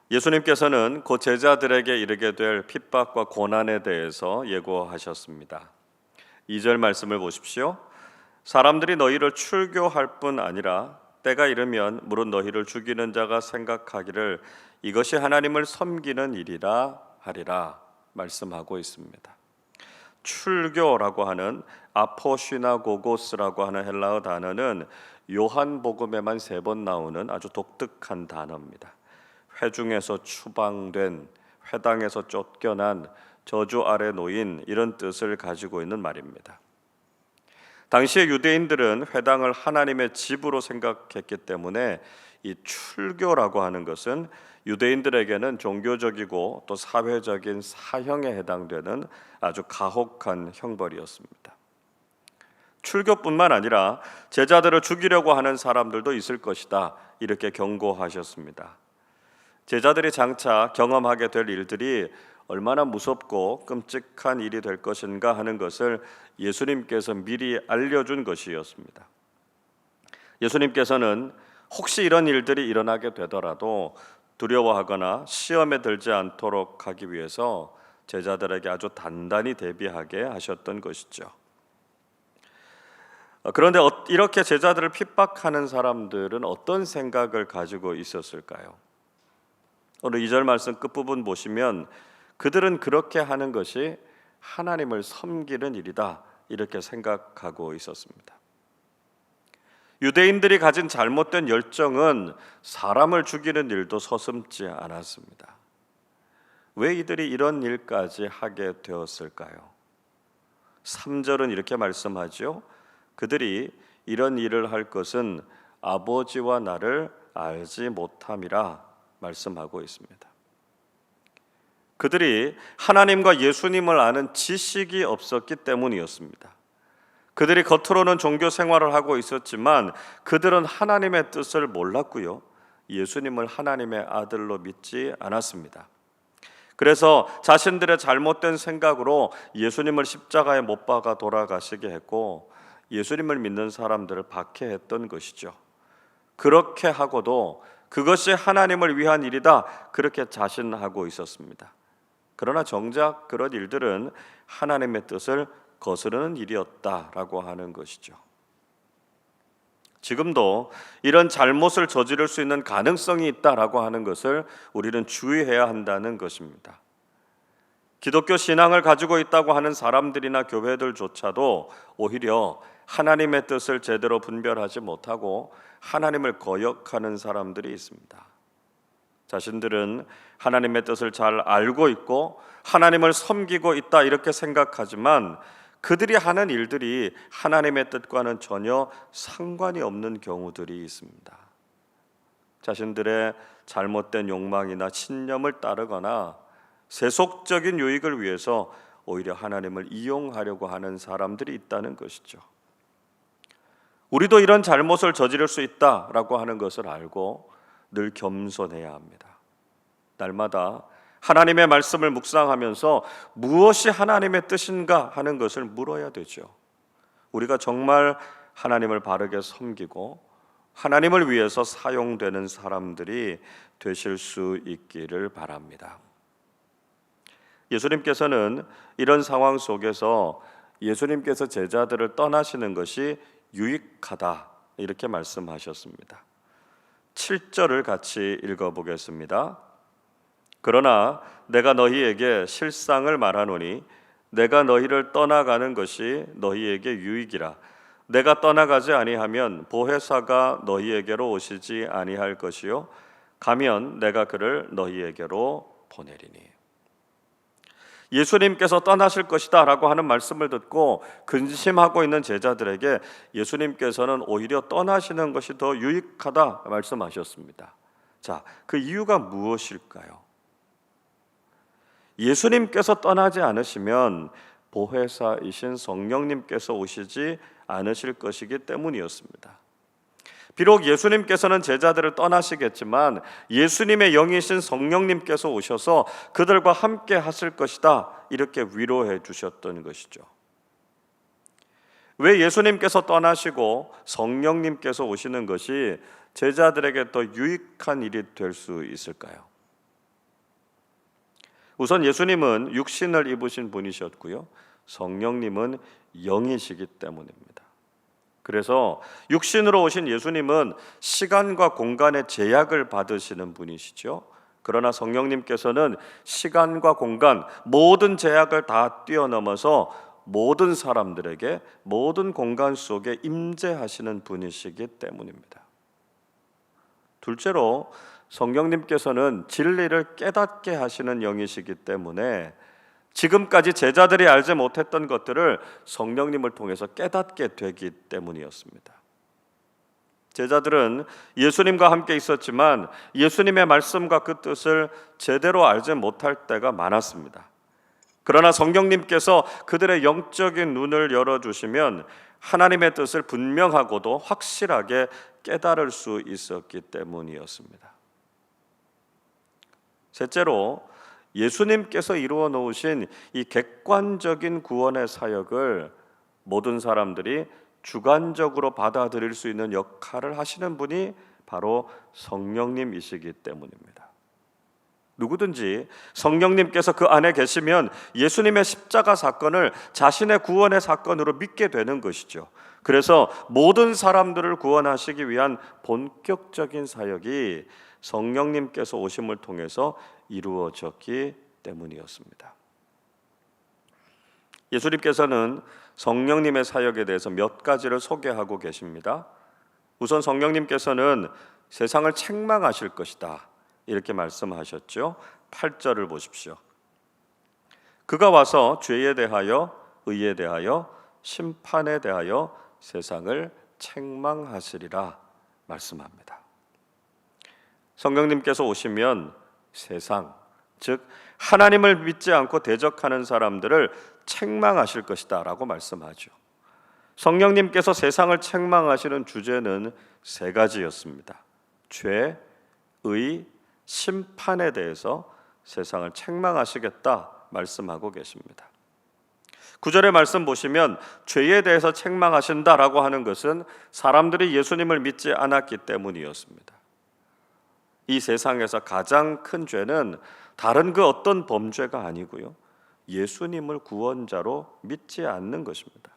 예수님께서는 곧 제자들에게 이르게 될 핍박과 고난에 대해서 예고하셨습니다. 2절 말씀을 보십시오. 사람들이 너희를 출교할 뿐 아니라 때가 이르면 무릇 너희를 죽이는 자가 생각하기를 이것이 하나님을 섬기는 일이라 하리라 말씀하고 있습니다. 출교라고 하는 아포시나고고스라고 하는 헬라어 단어는 요한복음에만 3번 나오는 아주 독특한 단어입니다. 회중에서 추방된, 회당에서 쫓겨난, 저주 아래 놓인 이런 뜻을 가지고 있는 말입니다. 당시의 유대인들은 회당을 하나님의 집으로 생각했기 때문에 이 출교라고 하는 것은 유대인들에게는 종교적이고 또 사회적인 사형에 해당되는 아주 가혹한 형벌이었습니다. 출교뿐만 아니라 제자들을 죽이려고 하는 사람들도 있을 것이다, 이렇게 경고하셨습니다. 제자들이 장차 경험하게 될 일들이 얼마나 무섭고 끔찍한 일이 될 것인가 하는 것을 예수님께서 미리 알려준 것이었습니다. 예수님께서는 혹시 이런 일들이 일어나게 되더라도 두려워하거나 시험에 들지 않도록 하기 위해서 제자들에게 아주 단단히 대비하게 하셨던 것이죠. 그런데 이렇게 제자들을 핍박하는 사람들은 어떤 생각을 가지고 있었을까요? 오늘 2절 말씀 끝부분 보시면 그들은 그렇게 하는 것이 하나님을 섬기는 일이다, 이렇게 생각하고 있었습니다. 유대인들이 가진 잘못된 열정은 사람을 죽이는 일도 서슴지 않았습니다. 왜 이들이 이런 일까지 하게 되었을까요? 3절은 이렇게 말씀하죠. 그들이 이런 일을 할 것은 아버지와 나를 알지 못함이라 말씀하고 있습니다. 그들이 하나님과 예수님을 아는 지식이 없었기 때문이었습니다. 그들이 겉으로는 종교 생활을 하고 있었지만 그들은 하나님의 뜻을 몰랐고요, 예수님을 하나님의 아들로 믿지 않았습니다. 그래서 자신들의 잘못된 생각으로 예수님을 십자가에 못 박아 돌아가시게 했고 예수님을 믿는 사람들을 박해했던 것이죠. 그렇게 하고도 그것이 하나님을 위한 일이다, 그렇게 자신하고 있었습니다. 그러나 정작 그런 일들은 하나님의 뜻을 거스르는 일이었다라고 하는 것이죠. 지금도 이런 잘못을 저지를 수 있는 가능성이 있다라고 하는 것을 우리는 주의해야 한다는 것입니다. 기독교 신앙을 가지고 있다고 하는 사람들이나 교회들조차도 오히려 하나님의 뜻을 제대로 분별하지 못하고 하나님을 거역하는 사람들이 있습니다. 자신들은 하나님의 뜻을 잘 알고 있고 하나님을 섬기고 있다, 이렇게 생각하지만 그들이 하는 일들이 하나님의 뜻과는 전혀 상관이 없는 경우들이 있습니다. 자신들의 잘못된 욕망이나 신념을 따르거나 세속적인 유익을 위해서 오히려 하나님을 이용하려고 하는 사람들이 있다는 것이죠. 우리도 이런 잘못을 저지를 수 있다라고 하는 것을 알고 늘 겸손해야 합니다. 날마다 하나님의 말씀을 묵상하면서 무엇이 하나님의 뜻인가 하는 것을 물어야 되죠. 우리가 정말 하나님을 바르게 섬기고 하나님을 위해서 사용되는 사람들이 되실 수 있기를 바랍니다. 예수님께서는 이런 상황 속에서 예수님께서 제자들을 떠나시는 것이 유익하다, 이렇게 말씀하셨습니다. 7절을 같이 읽어보겠습니다. 그러나 내가 너희에게 실상을 말하노니 내가 너희를 떠나가는 것이 너희에게 유익이라. 내가 떠나가지 아니하면 보혜사가 너희에게로 오시지 아니할 것이요 가면 내가 그를 너희에게로 보내리니. 예수님께서 떠나실 것이다 라고 하는 말씀을 듣고 근심하고 있는 제자들에게 예수님께서는 오히려 떠나시는 것이 더 유익하다 말씀하셨습니다. 자, 그 이유가 무엇일까요? 예수님께서 떠나지 않으시면 보혜사이신 성령님께서 오시지 않으실 것이기 때문이었습니다. 비록 예수님께서는 제자들을 떠나시겠지만 예수님의 영이신 성령님께서 오셔서 그들과 함께 하실 것이다, 이렇게 위로해 주셨던 것이죠. 왜 예수님께서 떠나시고 성령님께서 오시는 것이 제자들에게 더 유익한 일이 될 수 있을까요? 우선 예수님은 육신을 입으신 분이셨고요. 성령님은 영이시기 때문입니다. 그래서 육신으로 오신 예수님은 시간과 공간의 제약을 받으시는 분이시죠. 그러나 성령님께서는 시간과 공간 모든 제약을 다 뛰어넘어서 모든 사람들에게 모든 공간 속에 임재하시는 분이시기 때문입니다. 둘째로 성령님께서는 진리를 깨닫게 하시는 영이시기 때문에 지금까지 제자들이 알지 못했던 것들을 성령님을 통해서 깨닫게 되기 때문이었습니다. 제자들은 예수님과 함께 있었지만 예수님의 말씀과 그 뜻을 제대로 알지 못할 때가 많았습니다. 그러나 성령님께서 그들의 영적인 눈을 열어주시면 하나님의 뜻을 분명하고도 확실하게 깨달을 수 있었기 때문이었습니다. 셋째로 예수님께서 이루어 놓으신 이 객관적인 구원의 사역을 모든 사람들이 주관적으로 받아들일 수 있는 역할을 하시는 분이 바로 성령님이시기 때문입니다. 누구든지 성령님께서 그 안에 계시면 예수님의 십자가 사건을 자신의 구원의 사건으로 믿게 되는 것이죠. 그래서 모든 사람들을 구원하시기 위한 본격적인 사역이 성령님께서 오심을 통해서 이루어졌기 때문이었습니다. 예수님께서는 성령님의 사역에 대해서 몇 가지를 소개하고 계십니다. 우선 성령님께서는 세상을 책망하실 것이다 이렇게 말씀하셨죠. 8절을 보십시오. 그가 와서 죄에 대하여 의에 대하여 심판에 대하여 세상을 책망하시리라 말씀합니다. 성령님께서 오시면 세상, 즉 하나님을 믿지 않고 대적하는 사람들을 책망하실 것이다 라고 말씀하죠. 성령님께서 세상을 책망하시는 주제는 세 가지였습니다. 죄, 의, 심판에 대해서 세상을 책망하시겠다 말씀하고 계십니다. 9절의 말씀 보시면 죄에 대해서 책망하신다라고 하는 것은 사람들이 예수님을 믿지 않았기 때문이었습니다. 이 세상에서 가장 큰 죄는 다른 그 어떤 범죄가 아니고요, 예수님을 구원자로 믿지 않는 것입니다.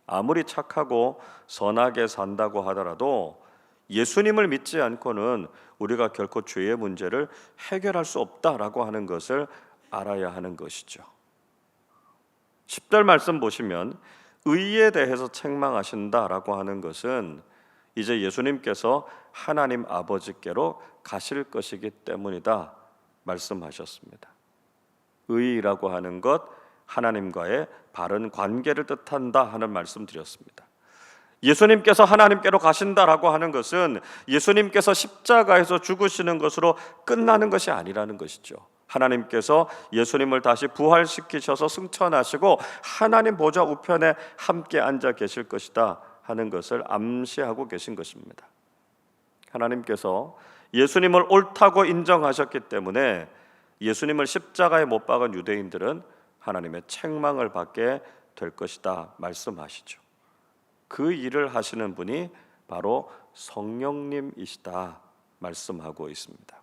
아무리 착하고 선하게 산다고 하더라도 예수님을 믿지 않고는 우리가 결코 죄의 문제를 해결할 수 없다라고 하는 것을 알아야 하는 것이죠. 10절 말씀 보시면 의에 대해서 책망하신다라고 하는 것은 이제 예수님께서 하나님 아버지께로 가실 것이기 때문이다 말씀하셨습니다. 의라고 하는 것, 하나님과의 바른 관계를 뜻한다 하는 말씀 드렸습니다. 예수님께서 하나님께로 가신다라고 하는 것은 예수님께서 십자가에서 죽으시는 것으로 끝나는 것이 아니라는 것이죠. 하나님께서 예수님을 다시 부활시키셔서 승천하시고 하나님 보좌 우편에 함께 앉아 계실 것이다 하는 것을 암시하고 계신 것입니다. 하나님께서 예수님을 옳다고 인정하셨기 때문에 예수님을 십자가에 못 박은 유대인들은 하나님의 책망을 받게 될 것이다 말씀하시죠. 그 일을 하시는 분이 바로 성령님이시다 말씀하고 있습니다.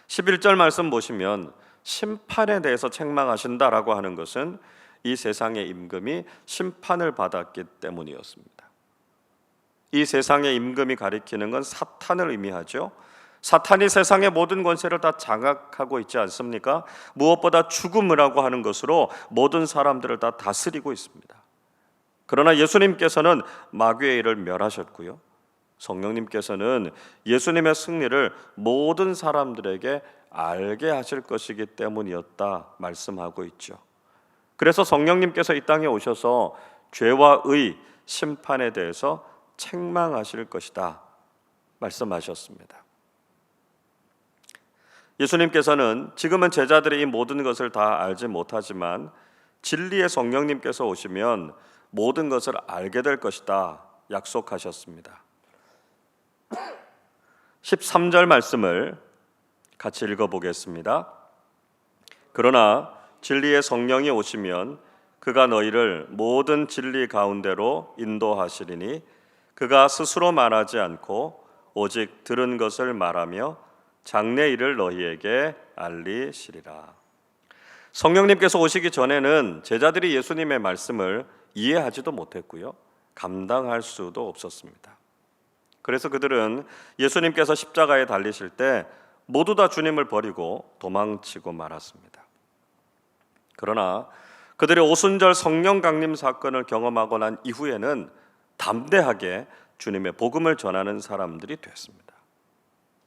11절 말씀 보시면 심판에 대해서 책망하신다라고 하는 것은 이 세상의 임금이 심판을 받았기 때문이었습니다. 이 세상의 임금이 가리키는 건 사탄을 의미하죠. 사탄이 세상의 모든 권세를 다 장악하고 있지 않습니까? 무엇보다 죽음이라고 하는 것으로 모든 사람들을 다 다스리고 있습니다. 그러나 예수님께서는 마귀의 일을 멸하셨고요, 성령님께서는 예수님의 승리를 모든 사람들에게 알게 하실 것이기 때문이었다 말씀하고 있죠. 그래서 성령님께서 이 땅에 오셔서 죄와 의, 심판에 대해서 책망하실 것이다 말씀하셨습니다. 예수님께서는 지금은 제자들이 이 모든 것을 다 알지 못하지만 진리의 성령님께서 오시면 모든 것을 알게 될 것이다 약속하셨습니다. 13절 말씀을 같이 읽어보겠습니다. 그러나 진리의 성령이 오시면 그가 너희를 모든 진리 가운데로 인도하시리니 그가 스스로 말하지 않고 오직 들은 것을 말하며 장래일을 너희에게 알리시리라. 성령님께서 오시기 전에는 제자들이 예수님의 말씀을 이해하지도 못했고요, 감당할 수도 없었습니다. 그래서 그들은 예수님께서 십자가에 달리실 때 모두 다 주님을 버리고 도망치고 말았습니다. 그러나 그들의 오순절 성령 강림 사건을 경험하고 난 이후에는 담대하게 주님의 복음을 전하는 사람들이 됐습니다.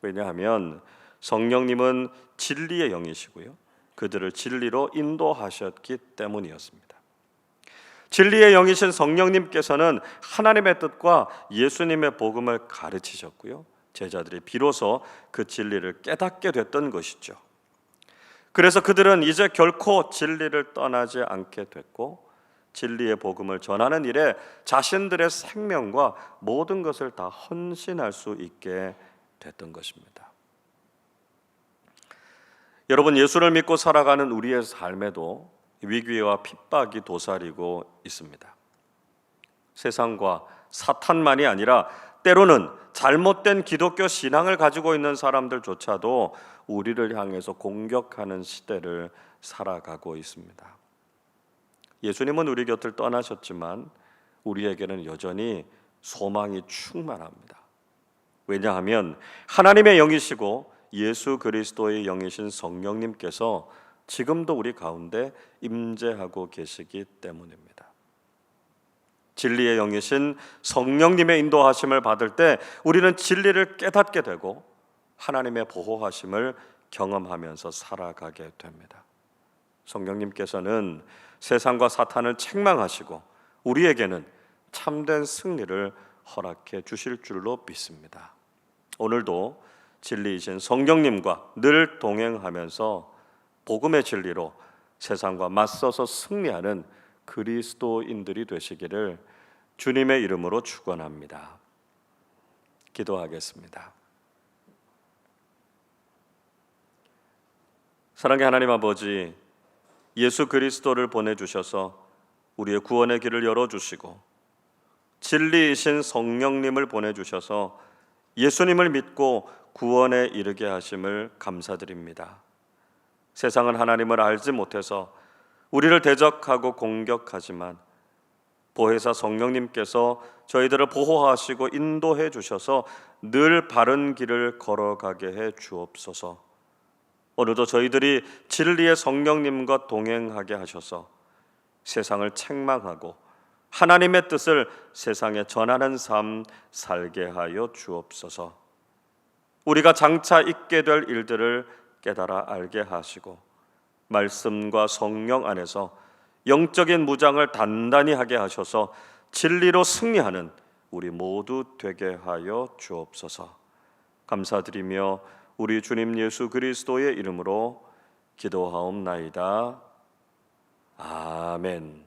왜냐하면 성령님은 진리의 영이시고요, 그들을 진리로 인도하셨기 때문이었습니다. 진리의 영이신 성령님께서는 하나님의 뜻과 예수님의 복음을 가르치셨고요, 제자들이 비로소 그 진리를 깨닫게 됐던 것이죠. 그래서 그들은 이제 결코 진리를 떠나지 않게 됐고, 진리의 복음을 전하는 일에 자신들의 생명과 모든 것을 다 헌신할 수 있게 됐던 것입니다. 여러분, 예수를 믿고 살아가는 우리의 삶에도 위기와 핍박이 도사리고 있습니다. 세상과 사탄만이 아니라 때로는 잘못된 기독교 신앙을 가지고 있는 사람들조차도 우리를 향해서 공격하는 시대를 살아가고 있습니다. 예수님은 우리 곁을 떠나셨지만 우리에게는 여전히 소망이 충만합니다. 왜냐하면 하나님의 영이시고 예수 그리스도의 영이신 성령님께서 지금도 우리 가운데 임재하고 계시기 때문입니다. 진리의 영이신 성령님의 인도하심을 받을 때 우리는 진리를 깨닫게 되고 하나님의 보호하심을 경험하면서 살아가게 됩니다. 성령님께서는 세상과 사탄을 책망하시고 우리에게는 참된 승리를 허락해 주실 줄로 믿습니다. 오늘도 진리이신 성령님과 늘 동행하면서 복음의 진리로 세상과 맞서서 승리하는 그리스도인들이 되시기를 주님의 이름으로 축원합니다. 기도하겠습니다. 사랑의 하나님 아버지, 예수 그리스도를 보내주셔서 우리의 구원의 길을 열어주시고 진리이신 성령님을 보내주셔서 예수님을 믿고 구원에 이르게 하심을 감사드립니다. 세상은 하나님을 알지 못해서 우리를 대적하고 공격하지만 보혜사 성령님께서 저희들을 보호하시고 인도해 주셔서 늘 바른 길을 걸어가게 해 주옵소서. 오늘도 저희들이 진리의 성령님과 동행하게 하셔서 세상을 책망하고 하나님의 뜻을 세상에 전하는 삶 살게 하여 주옵소서. 우리가 장차 있게 될 일들을 깨달아 알게 하시고 말씀과 성령 안에서 영적인 무장을 단단히 하게 하셔서 진리로 승리하는 우리 모두 되게 하여 주옵소서. 감사드리며 우리 주님 예수 그리스도의 이름으로 기도하옵나이다. 아멘.